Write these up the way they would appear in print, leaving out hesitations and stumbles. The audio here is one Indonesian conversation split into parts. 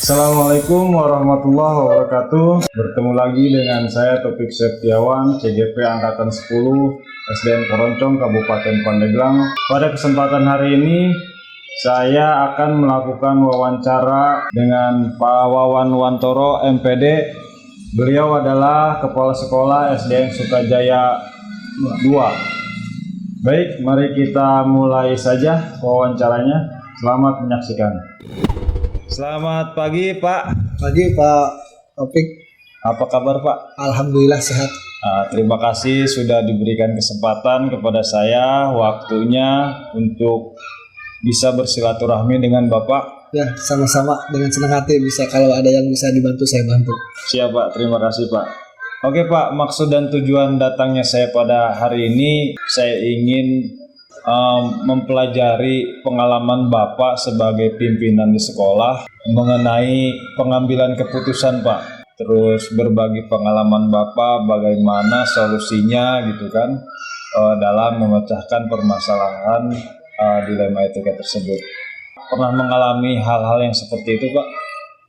Assalamualaikum warahmatullahi wabarakatuh. Bertemu lagi dengan saya Taufik Septiawan, CGP Angkatan 10 SDN Koroncong, Kabupaten Pandeglang. Pada kesempatan hari ini saya akan melakukan wawancara dengan Pak Wawan Wantoro, MPD. Beliau adalah Kepala Sekolah SDN Sukajaya 2. Baik, mari kita mulai saja wawancaranya. Selamat menyaksikan. Selamat pagi Pak. Pagi Pak Taufik. Apa kabar Pak? Alhamdulillah sehat. Terima kasih sudah diberikan kesempatan kepada saya waktunya untuk bisa bersilaturahmi dengan Bapak. Ya, sama-sama, dengan senang hati bisa, kalau ada yang bisa dibantu saya bantu. Siap Pak, terima kasih Pak. Oke Pak, maksud dan tujuan datangnya saya pada hari ini, saya ingin mempelajari pengalaman Bapak sebagai pimpinan di sekolah mengenai pengambilan keputusan Pak. Terus berbagi pengalaman Bapak bagaimana solusinya gitu kan dalam memecahkan permasalahan dilema etika tersebut. Pernah mengalami hal-hal yang seperti itu Pak?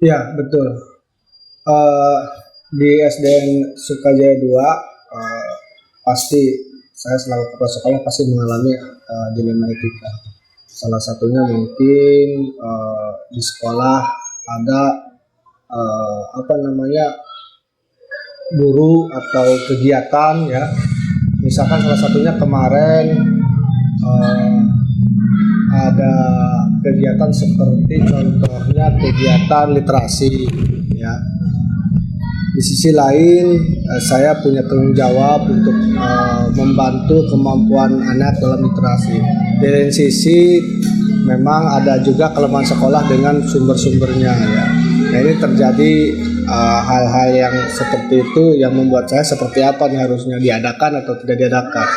Ya, betul. Di SDN Sukajaya 2 pasti saya selalu kepala sekolah pasti mengalami dilema etika. Salah satunya mungkin di sekolah ada guru atau kegiatan ya. Misalkan salah satunya kemarin ada kegiatan seperti contohnya kegiatan literasi ya. Di sisi lain saya punya tanggung jawab untuk membantu kemampuan anak dalam literasi. Di lain sisi memang ada juga kelemahan sekolah dengan sumber-sumbernya ya. Nah, ini terjadi hal-hal yang seperti itu yang membuat saya seperti apa nih harusnya diadakan atau tidak diadakan.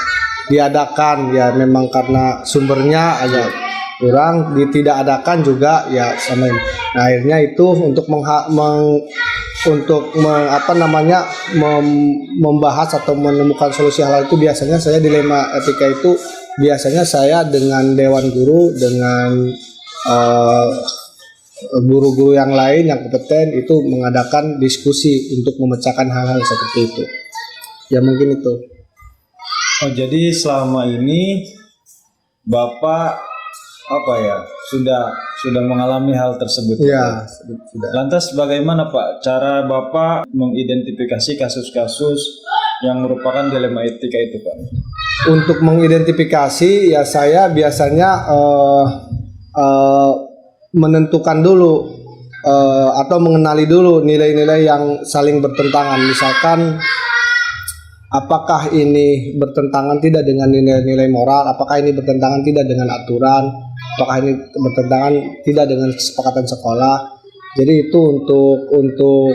Diadakan ya memang karena sumbernya agak kurang, tidak adakan juga ya sama ini. Nah, akhirnya itu untuk membahas atau menemukan solusi hal itu biasanya saya dilema etika itu biasanya saya dengan dewan guru, dengan guru-guru yang lain yang kompeten itu mengadakan diskusi untuk memecahkan hal-hal seperti itu. Ya mungkin itu. Oh, jadi selama ini Bapak sudah mengalami hal tersebut. Ya, sudah. Lantas bagaimana Pak cara Bapak mengidentifikasi kasus-kasus yang merupakan dilema etika itu Pak? Untuk mengidentifikasi ya saya biasanya menentukan dulu atau mengenali dulu nilai-nilai yang saling bertentangan. Misalkan apakah ini bertentangan tidak dengan nilai-nilai moral, apakah ini bertentangan tidak dengan aturan, apakah ini bertentangan tidak dengan kesepakatan sekolah. Jadi itu untuk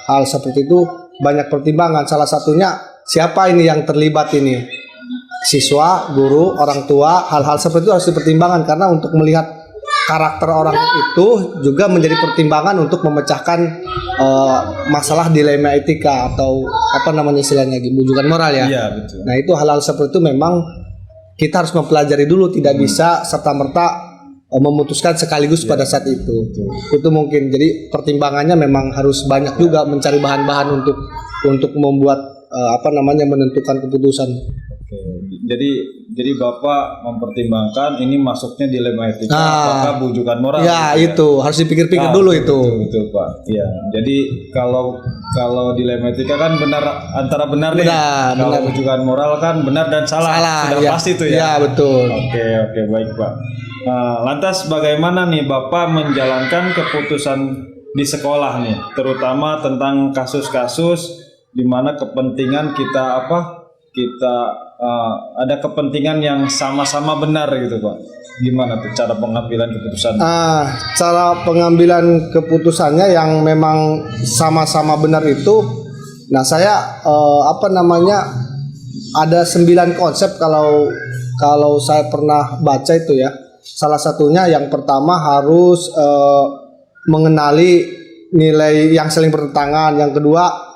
hal seperti itu banyak pertimbangan. Salah satunya siapa ini yang terlibat ini, siswa, guru, orang tua. Hal-hal seperti itu harus dipertimbangkan karena untuk melihat karakter orang itu juga menjadi pertimbangan untuk memecahkan masalah dilema etika atau istilahnya bujukan moral ya. Iya, betul. Nah, itu hal-hal seperti itu memang kita harus mempelajari dulu, tidak bisa serta-merta memutuskan sekaligus pada saat itu. Betul. Itu mungkin. Jadi pertimbangannya memang harus banyak juga, mencari bahan-bahan untuk membuat menentukan keputusan. Oke. Jadi Bapak mempertimbangkan ini masuknya dilema etika apakah bujukan moral? Ya, gitu itu harus dipikir-pikir dulu itu. Betul Pak. Iya. Jadi kalau dilema etika kan antara benar nih. Kalau benar. bujukan moral kan benar dan salah. Sudah ya. pasti itu ya. Ya, betul. Oke, baik Pak. Lantas bagaimana nih Bapak menjalankan keputusan di sekolah nih, terutama tentang kasus-kasus di mana kepentingan kita ada kepentingan yang sama-sama benar gitu Pak. Gimana tuh cara pengambilan keputusan? Cara pengambilan keputusannya yang memang sama-sama benar itu, nah saya ada 9 konsep kalau saya pernah baca itu ya. Salah satunya yang pertama harus mengenali nilai yang saling bertentangan. Yang kedua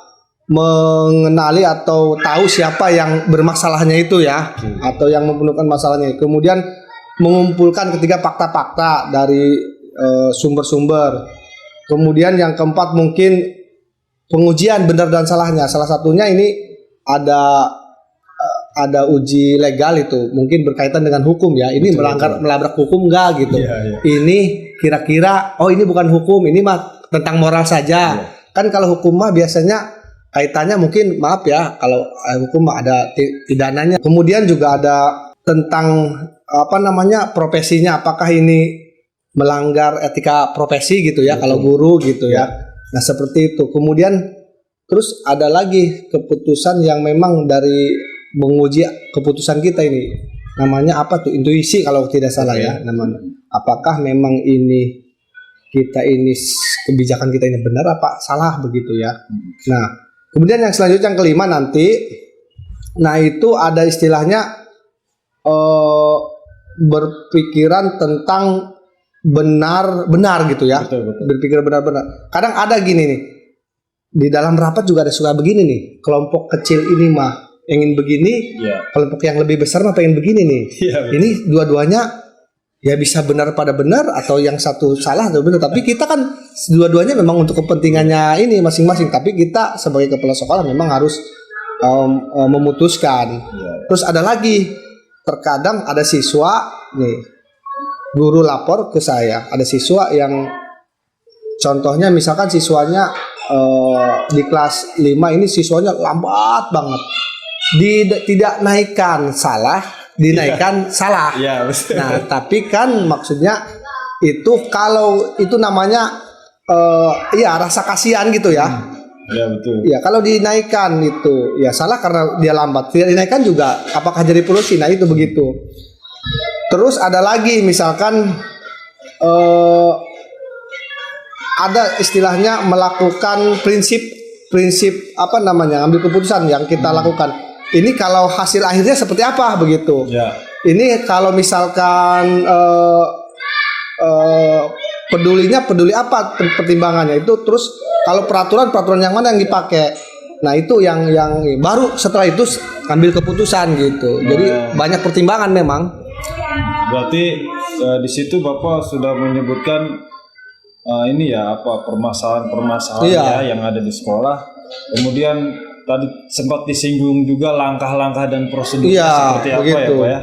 mengenali atau tahu siapa yang bermasalahnya itu ya, atau yang mempenuhkan masalahnya. Kemudian mengumpulkan ketiga fakta-fakta dari sumber-sumber. Kemudian yang keempat mungkin pengujian benar dan salahnya. Salah satunya ini ada uji legal itu, mungkin berkaitan dengan hukum ya. Ini melabrak hukum enggak gitu. Ini kira-kira ini bukan hukum, ini mah tentang moral saja. Kan kalau hukum mah biasanya kaitannya mungkin maaf ya, kalau hukum mah ada pidananya. Kemudian juga ada tentang profesinya, apakah ini melanggar etika profesi gitu ya, kalau guru gitu ya. Nah, seperti itu. Kemudian terus ada lagi keputusan yang memang dari menguji keputusan kita ini, namanya apa tuh, intuisi kalau tidak salah ya namanya. Apakah memang ini kebijakan kita ini benar apa salah begitu ya. Nah, kemudian yang selanjutnya yang kelima nanti, nah itu ada istilahnya berpikiran tentang benar gitu ya. Betul. Berpikir benar-benar. Kadang ada gini nih, di dalam rapat juga ada suka begini nih, kelompok kecil ini mah ingin begini, kelompok yang lebih besar mah pengen begini nih. Ini dua-duanya ya bisa benar pada benar, atau yang satu salah atau benar, tapi kita kan dua-duanya memang untuk kepentingannya ini masing-masing, tapi kita sebagai kepala sekolah memang harus memutuskan. Terus ada lagi, terkadang ada siswa nih, guru lapor ke saya, ada siswa yang contohnya misalkan siswanya di kelas 5 ini siswanya lambat banget, tidak naikkan salah, dinaikkan salah. Nah, tapi kan maksudnya itu kalau itu namanya rasa kasihan gitu ya. Betul. Ya, kalau dinaikkan itu ya salah karena dia lambat. Tidak dinaikkan juga apakah jadi polusi? Nah, itu begitu. Terus ada lagi misalkan ada istilahnya melakukan prinsip ambil keputusan yang kita lakukan. Ini kalau hasil akhirnya seperti apa begitu? Ini kalau misalkan peduli apa pertimbangannya itu, terus kalau peraturan yang mana yang dipakai. Nah, itu yang baru setelah itu ambil keputusan gitu. Jadi banyak pertimbangan memang. Berarti di situ Bapak sudah menyebutkan permasalahan yang ada di sekolah. Kemudian tadi sempat disinggung juga langkah-langkah dan prosedurnya seperti apa ya Pak ya.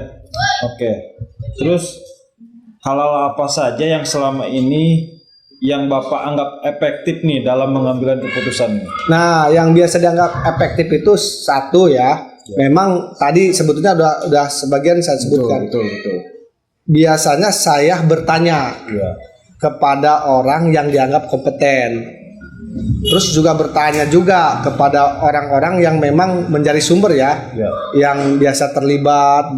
Oke. Terus hal-hal apa saja yang selama ini yang Bapak anggap efektif nih dalam mengambil keputusan? Nah, yang biasa dianggap efektif itu satu memang tadi sebetulnya udah sebagian saya sebutkan. Betul. Biasanya saya bertanya kepada orang yang dianggap kompeten. Terus juga bertanya juga kepada orang-orang yang memang menjadi sumber yang biasa terlibat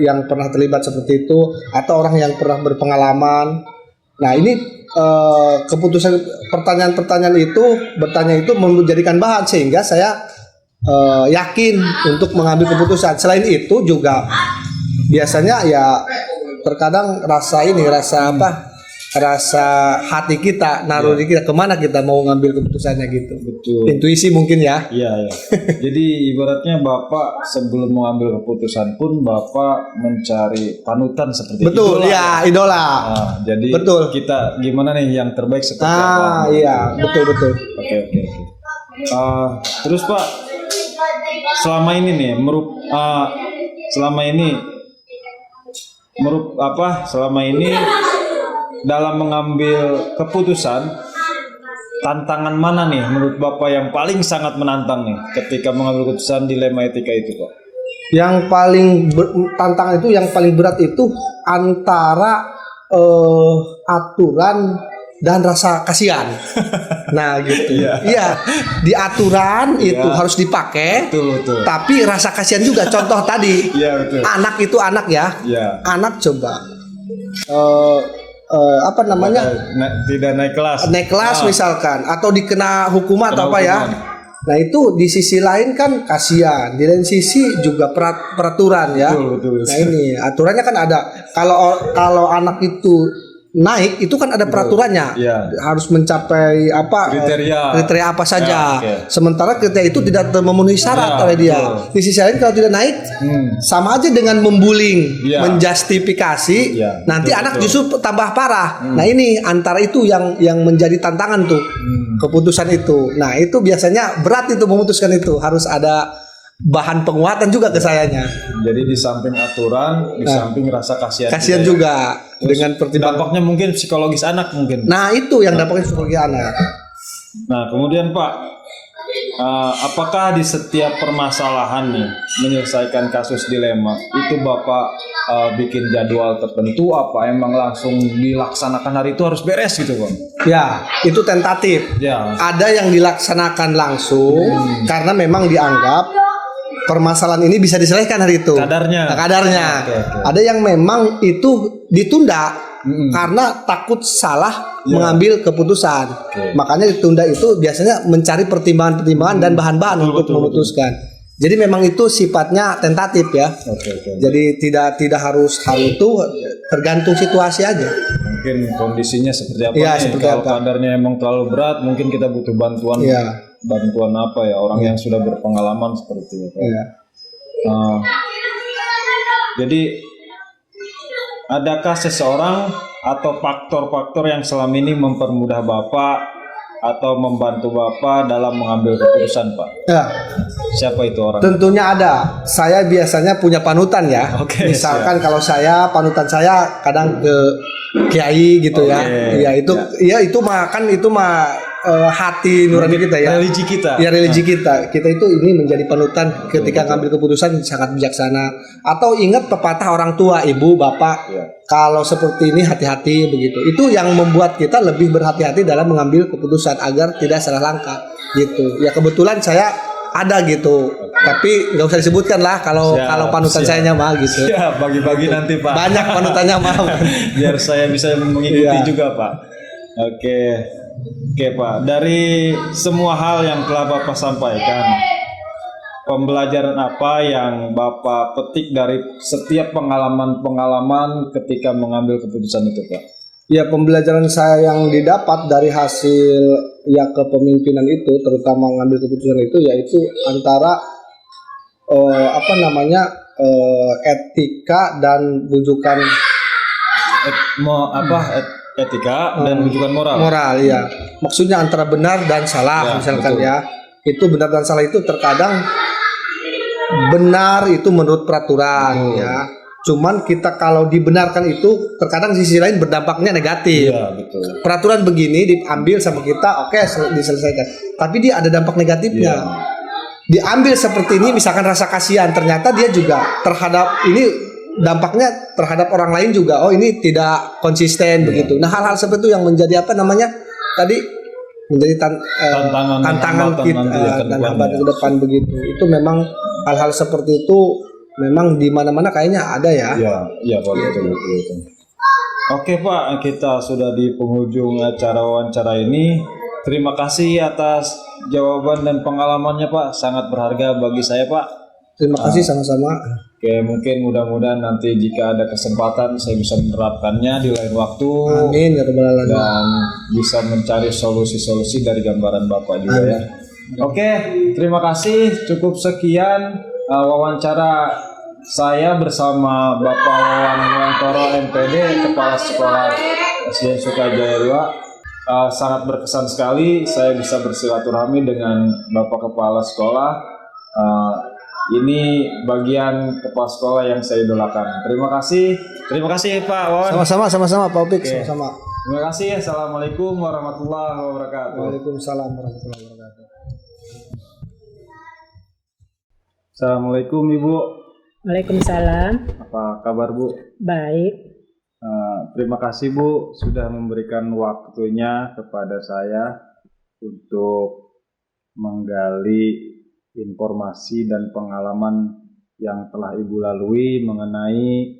yang pernah terlibat seperti itu, atau orang yang pernah berpengalaman. Nah, ini keputusan pertanyaan bertanya itu menjadikan bahan sehingga saya yakin untuk mengambil keputusan. Selain itu juga biasanya ya terkadang rasa hati kita naruh di kita, kemana kita mau ngambil keputusannya gitu. Betul. Intuisi mungkin ya. Iya. Jadi ibaratnya Bapak sebelum mengambil keputusan pun Bapak mencari panutan seperti betul, idola. Idola. Nah, jadi betul. Kita gimana nih yang terbaik seperti apa? Iya, betul. Oke. Terus Pak, selama ini dalam mengambil keputusan, tantangan mana nih menurut Bapak yang paling sangat menantang nih ketika mengambil keputusan dilema etika itu Pak? Yang paling tantangan itu, yang paling berat itu antara aturan dan rasa kasihan. Nah gitu. Iya, di aturan itu harus dipakai. Betul. Tapi rasa kasihan juga. Contoh tadi, betul. Anak itu anak ya. Anak coba tidak naik kelas misalkan, atau dikena hukuman atau apa ya. Nah, itu di sisi lain kan kasihan, di lain sisi juga peraturan ya. Betul. Nah, ini aturannya kan ada. Kalau anak itu naik itu kan ada peraturannya, Iya. harus mencapai apa kriteria apa saja. Sementara kriteria itu tidak memenuhi syarat oleh dia. Betul. Di sisi lain kalau tidak naik, sama aja dengan membuling, Iya. menjustifikasi. Iya, Nanti betul, anak betul. justru tambah parah. Nah ini antara itu yang menjadi tantangan tuh keputusan itu. Nah itu biasanya berat itu memutuskan itu, harus ada bahan penguatan juga ke sayanya. Jadi di samping aturan, di samping rasa Kasihan juga dengan pertimbangan. dampaknya mungkin psikologis anak mungkin. Nah itu yang dampaknya psikologi anak. Nah, kemudian Pak, apakah di setiap permasalahan nih menyelesaikan kasus dilema itu Bapak bikin jadwal tertentu, apa emang langsung dilaksanakan hari itu harus beres gitu Bang? Ya, itu tentatif. Ya. Ada yang dilaksanakan langsung karena memang dianggap permasalahan ini bisa diselesaikan hari itu. Kadarnya. Oke. Ada yang memang itu ditunda karena takut salah mengambil keputusan. Makanya ditunda itu biasanya mencari pertimbangan-pertimbangan dan bahan-bahan untuk memutuskan. Jadi memang itu sifatnya tentatif ya. Oke. Jadi tidak harus hal itu, tergantung situasi aja. Mungkin kondisinya seperti apa Iya, nih? seperti Kalau apa. kadarnya emang terlalu berat, mungkin kita butuh bantuan. Iya. Bantuan apa ya? Orang yang sudah berpengalaman seperti itu. Iya. Jadi adakah seseorang atau faktor-faktor yang selama ini mempermudah Bapak atau membantu Bapak dalam mengambil keputusan, Pak? Ya. Siapa itu orang? Tentunya ada. Saya biasanya punya panutan ya. Oke, Misalkan kalau saya panutan saya kadang ke kiai gitu ya. Iya itu ya itu mah kan itu mah hati nurani kita ya. Religi kita. Ya religi kita. Kita itu ini menjadi panutan ketika ngambil keputusan sangat bijaksana. Atau ingat pepatah orang tua, ibu, bapak. Kalau seperti ini hati-hati begitu. Itu yang membuat kita lebih berhati-hati dalam mengambil keputusan agar tidak salah langkah gitu. Ya kebetulan saya ada gitu. Tapi nggak usah disebutkan lah kalau panutan saya mah gitu. Ya, bagi-bagi nanti Pak. Banyak panutannya mah. Biar saya bisa mengikuti juga Pak. Oke Pak. Dari semua hal yang telah Bapak sampaikan, pembelajaran apa yang Bapak petik dari setiap pengalaman-pengalaman ketika mengambil keputusan itu Pak? Ya pembelajaran saya yang didapat dari hasil ya kepemimpinan itu, terutama mengambil keputusan itu, yaitu antara etika dan bujukan etika dan bujukan moral. Moral ya. Maksudnya antara benar dan salah misalkan betul. Ya. Itu benar dan salah itu terkadang benar itu menurut peraturan ya. Cuman kita kalau dibenarkan itu terkadang di sisi lain berdampaknya negatif. Iya, betul. Peraturan begini diambil sama kita, oke, diselesaikan. Tapi dia ada dampak negatifnya. Diambil seperti ini misalkan rasa kasihan, ternyata dia juga terhadap ini dampaknya terhadap orang lain juga. Oh, ini tidak konsisten begitu. Nah, hal-hal seperti itu yang menjadi tadi menjadi tantangan kita dan hambatan ke depan begitu. Itu memang hal-hal seperti itu memang di mana-mana kayaknya ada ya. Iya Pak, betul. Oke Pak, kita sudah di penghujung acara wawancara ini. Terima kasih atas jawaban dan pengalamannya Pak, sangat berharga bagi saya Pak. Terima kasih sama-sama. Oke, mungkin mudah-mudahan nanti jika ada kesempatan saya bisa menerapkannya di lain waktu. Amin ya rabbal alamin. Dan bisa mencari solusi-solusi dari gambaran Bapak juga ya. Oke, terima kasih. Cukup sekian wawancara saya bersama Bapak Wawan Wantoro MPD, Kepala Sekolah SDN Sukajaya 2. Sangat berkesan sekali saya bisa bersilaturahmi dengan Bapak Kepala Sekolah. Ini bagian kepala sekolah yang saya idolakan. Terima kasih Pak Wawan. Sama-sama Pak Opik, sama-sama. Terima kasih. Assalamualaikum warahmatullahi wabarakatuh. Waalaikumsalam warahmatullahi wabarakatuh. Assalamualaikum Ibu. Waalaikumsalam. Apa kabar Bu? Baik. Terima kasih Bu sudah memberikan waktunya kepada saya untuk menggali informasi dan pengalaman yang telah Ibu lalui mengenai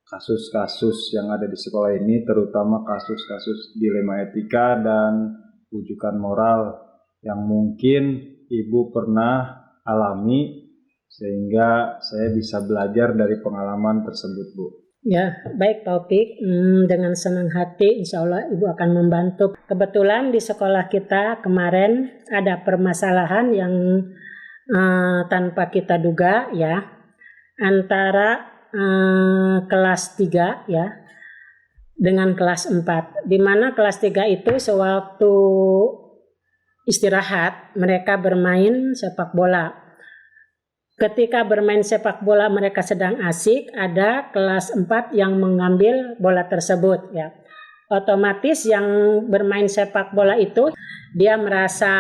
kasus-kasus yang ada di sekolah ini, terutama kasus-kasus dilema etika dan rujukan moral yang mungkin Ibu pernah alami, sehingga saya bisa belajar dari pengalaman tersebut Bu. Ya, baik Taufik. Dengan senang hati insya Allah Ibu akan membantu. Kebetulan di sekolah kita kemarin ada permasalahan yang tanpa kita duga ya, antara kelas 3 ya dengan kelas 4. Di mana kelas 3 itu sewaktu istirahat mereka bermain sepak bola. Ketika bermain sepak bola mereka sedang asik, ada kelas 4 yang mengambil bola tersebut ya. Otomatis yang bermain sepak bola itu dia merasa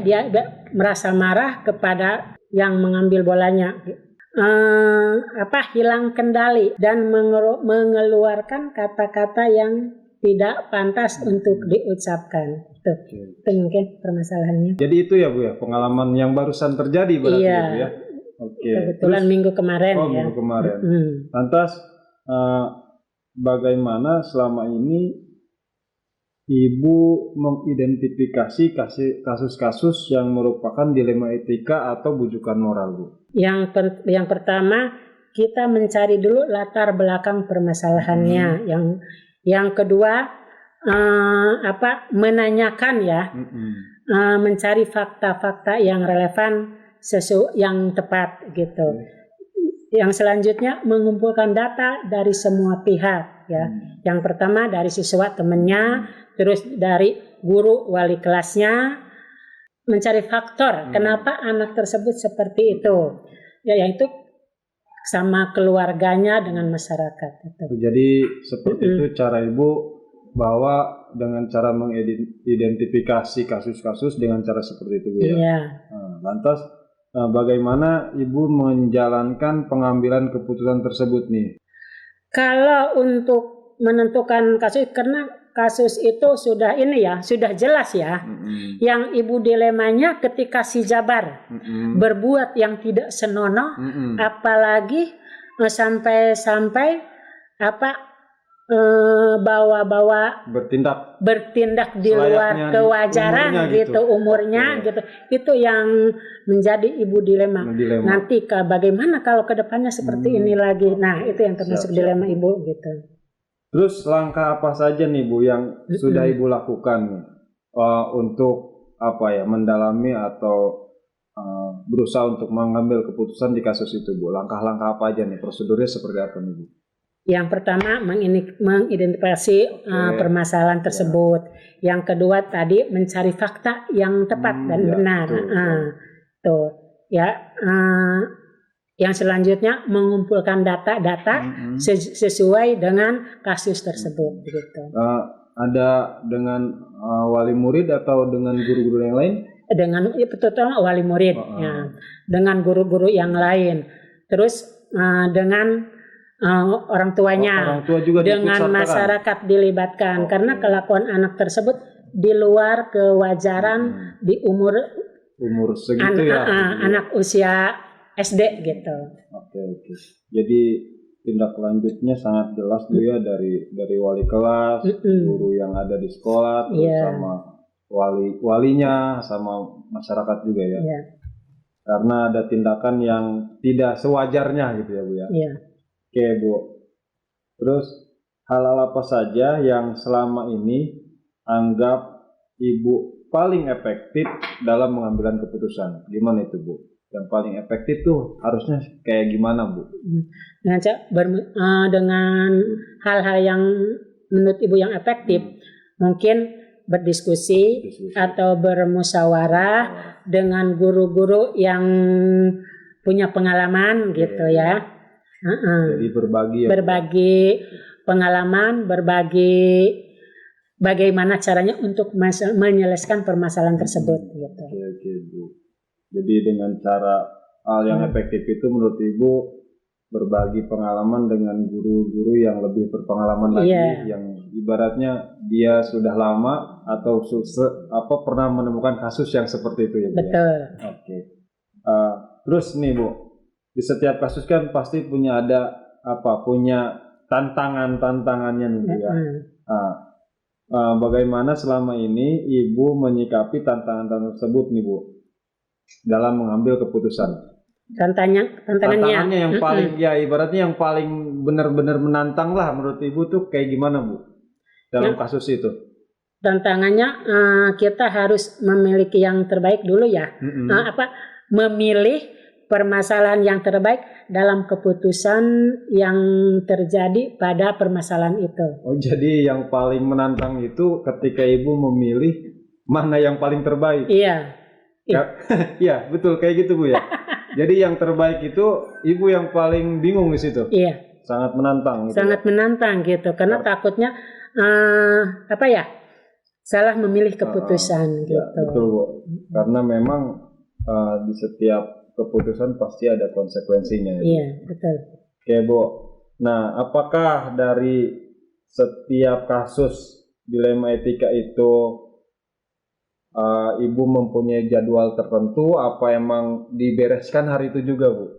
dia merasa marah kepada yang mengambil bolanya. Hilang kendali dan mengeluarkan kata-kata yang tidak pantas untuk diucapkan. Itu mungkin permasalahannya. Jadi itu ya Bu ya, pengalaman yang barusan terjadi berarti Iya. ya Bu ya. Oke. Kebetulan Terus- minggu kemarin ya. minggu kemarin. Mm. Lantas bagaimana selama ini Ibu mengidentifikasi kasus-kasus yang merupakan dilema etika atau bujukan moral, Bu? Yang pertama kita mencari dulu latar belakang permasalahannya. Yang kedua menanyakan ya, mencari fakta-fakta yang relevan yang tepat gitu. Yang selanjutnya mengumpulkan data dari semua pihak ya. Yang pertama dari siswa temennya, terus dari guru wali kelasnya, mencari faktor kenapa anak tersebut seperti itu. Ya, yaitu sama keluarganya dengan masyarakat. Gitu. Jadi seperti itu cara Ibu bahwa dengan cara mengidentifikasi kasus-kasus dengan cara seperti itu, Bu ya. Iya. Lantas bagaimana Ibu menjalankan pengambilan keputusan tersebut nih? Kalau untuk menentukan kasus, karena kasus itu sudah sudah jelas ya. Yang Ibu dilemanya ketika si Jabar berbuat yang tidak senonoh, apalagi sampai bawa-bawa bertindak di luar kewajaran umurnya gitu. Itu yang menjadi Ibu dilema. Nanti bagaimana kalau kedepannya seperti ini lagi. Nah, itu yang termasuk dilema Ibu gitu. Terus langkah apa saja nih Bu yang sudah Ibu lakukan nih, untuk mendalami atau berusaha untuk mengambil keputusan di kasus itu, Bu? Langkah-langkah apa aja nih, prosedurnya seperti apa nih, Bu? Yang pertama mengidentifikasi permasalahan tersebut. Yang kedua tadi mencari fakta yang tepat dan benar. Yang selanjutnya mengumpulkan data-data sesuai dengan kasus tersebut. Gitu. Ada dengan wali murid atau dengan guru-guru yang lain? Dengan wali murid, ya. Dengan guru-guru yang lain. Terus dengan orang tuanya, orang tua juga dengan masyarakat dilibatkan, karena kelakuan anak tersebut di luar kewajaran di umur segitu anak usia SD gitu. Oke. Jadi tindak lanjutnya sangat jelas tuh ya dari wali kelas, guru yang ada di sekolah, terus sama walinya, sama masyarakat juga ya. Karena ada tindakan yang tidak sewajarnya gitu ya, Bu ya. Oke, Bu. Terus hal-hal apa saja yang selama ini anggap Ibu paling efektif dalam mengambil keputusan? Gimana itu, Bu? Yang paling efektif tuh harusnya kayak gimana, Bu? Dengan hal-hal yang menurut Ibu yang efektif, mungkin berdiskusi atau bermusyawarah dengan guru-guru yang punya pengalaman gitu ya. Jadi berbagi pengalaman, berbagi bagaimana caranya untuk menyelesaikan permasalahan tersebut gitu. Oke, Bu. Jadi dengan cara hal yang efektif itu menurut Ibu berbagi pengalaman dengan guru-guru yang lebih berpengalaman lagi, yang ibaratnya dia sudah lama atau pernah menemukan kasus yang seperti itu ya, Bu. Betul. Oke. Terus nih, Bu, di setiap kasus kan pasti punya punya tantangannya nih, Bu ya. Bagaimana selama ini Ibu menyikapi tantangan tersebut nih, Bu, dalam mengambil keputusan? Tantangannya yang paling ya ibaratnya yang paling benar-benar menantang lah menurut Ibu tuh kayak gimana Bu dalam kasus itu? Tantangannya kita harus memiliki yang terbaik dulu ya. Memilih permasalahan yang terbaik dalam keputusan yang terjadi pada permasalahan itu. Oh, jadi yang paling menantang itu ketika Ibu memilih mana yang paling terbaik. Iya. Iya, betul kayak gitu Bu ya. Jadi yang terbaik itu Ibu yang paling bingung di situ. Iya. Sangat menantang gitu. Sangat menantang gitu karena takutnya salah memilih keputusan gitu. Ya, betul Bu. Karena memang di setiap keputusan pasti ada konsekuensinya. Iya, betul. Oke Bu. Nah, apakah dari setiap kasus dilema etika itu Ibu mempunyai jadwal tertentu? Apa emang dibereskan hari itu juga Bu?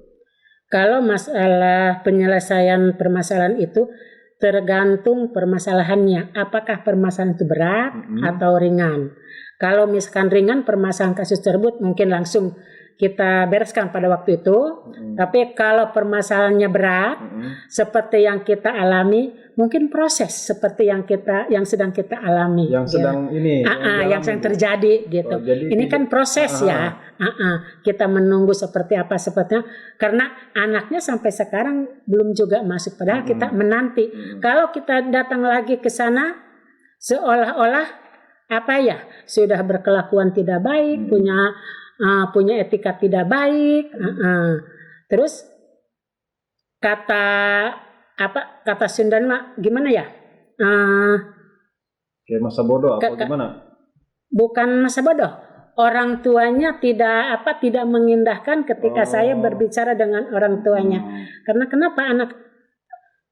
Kalau masalah penyelesaian permasalahan itu tergantung permasalahannya. Apakah permasalahan itu berat atau ringan? Kalau misalkan ringan permasalahan kasus tersebut mungkin langsung kita bereskan pada waktu itu. Tapi kalau permasalahannya berat seperti yang kita alami, mungkin proses seperti yang sedang kita alami. Yang sedang ini. Yang sedang terjadi gitu. Ini kan proses ya. Kita menunggu seperti apa sepertinya karena anaknya sampai sekarang belum juga masuk padahal kita menanti. Kalau kita datang lagi ke sana seolah-olah sudah berkelakuan tidak baik, punya etika tidak baik. Terus kata Sunda mah gimana ya? Kayak masa bodoh apa gimana? Bukan masa bodoh. Orang tuanya tidak mengindahkan ketika saya berbicara dengan orang tuanya. Karena kenapa anak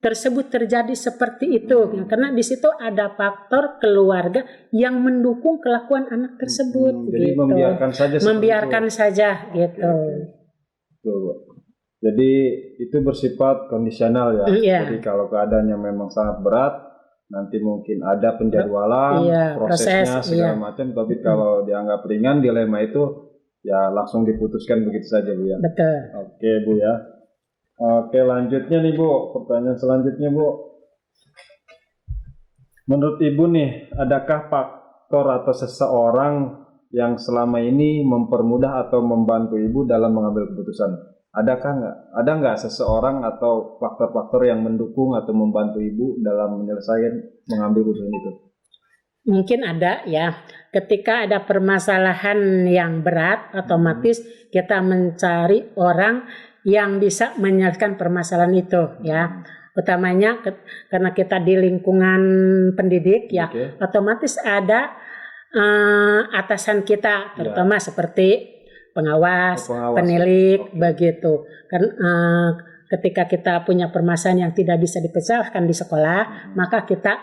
tersebut terjadi seperti itu? Karena di situ ada faktor keluarga yang mendukung kelakuan anak tersebut. Jadi gitu. membiarkan saja gitu. Jadi itu bersifat kondisional ya. Jadi kalau keadaannya memang sangat berat, nanti mungkin ada penjadwalan, prosesnya segala macam. Tapi kalau dianggap ringan, dilema itu ya langsung diputuskan begitu saja Bu ya. Betul. Oke Bu ya. Oke lanjutnya nih Bu, pertanyaan selanjutnya Bu. Menurut Ibu nih, adakah faktor atau seseorang yang selama ini mempermudah atau membantu Ibu dalam mengambil keputusan? Ada nggak seseorang atau faktor-faktor yang mendukung atau membantu Ibu dalam menyelesaikan mengambil keputusan itu? Mungkin ada ya. Ketika ada permasalahan yang berat, otomatis kita mencari orang yang bisa menyelesaikan permasalahan itu ya. Utamanya karena kita di lingkungan pendidik ya, otomatis ada atasan kita terutama seperti pengawas, penilik begitu. Kan ketika kita punya permasalahan yang tidak bisa dipecahkan di sekolah, maka kita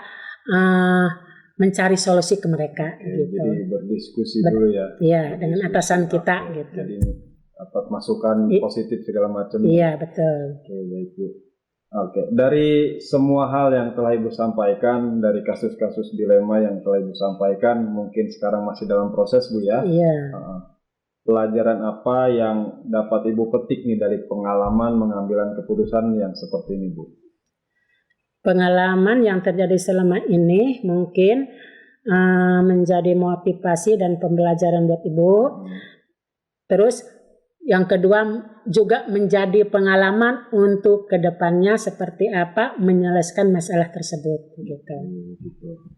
mencari solusi ke mereka gitu. Jadi berdiskusi dulu ya. Iya, dengan atasan kita gitu. Jadi dapat masukan positif segala macam. Iya, betul. Oke, baik Bu. Oke, dari semua hal yang telah Ibu sampaikan, dari kasus-kasus dilema yang telah Ibu sampaikan, mungkin sekarang masih dalam proses Bu ya. Iya. Pelajaran apa yang dapat Ibu petik nih dari pengalaman mengambilan keputusan yang seperti ini Bu? Pengalaman yang terjadi selama ini mungkin menjadi motivasi dan pembelajaran buat Ibu. Terus yang kedua juga menjadi pengalaman untuk kedepannya seperti apa menyelesaikan masalah tersebut. Gitu.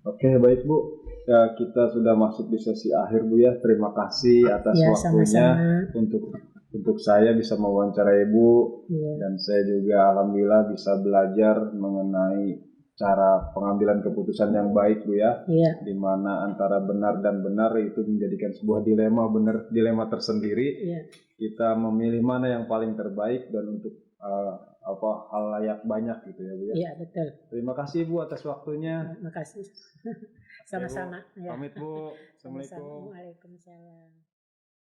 Oke, baik Bu. Ya, kita sudah masuk di sesi akhir Bu ya. Terima kasih atas waktunya untuk saya bisa mewawancarai Ibu dan saya juga alhamdulillah bisa belajar mengenai cara pengambilan keputusan yang baik Bu ya. Di mana antara benar dan benar itu menjadikan sebuah dilema tersendiri. Kita memilih mana yang paling terbaik dan untuk hal layak banyak gitu ya Bu ya. Iya, betul. Terima kasih Bu atas waktunya. Terima kasih. Sama-sama. Pamit Bu. Assalamualaikum. Waalaikumsalam.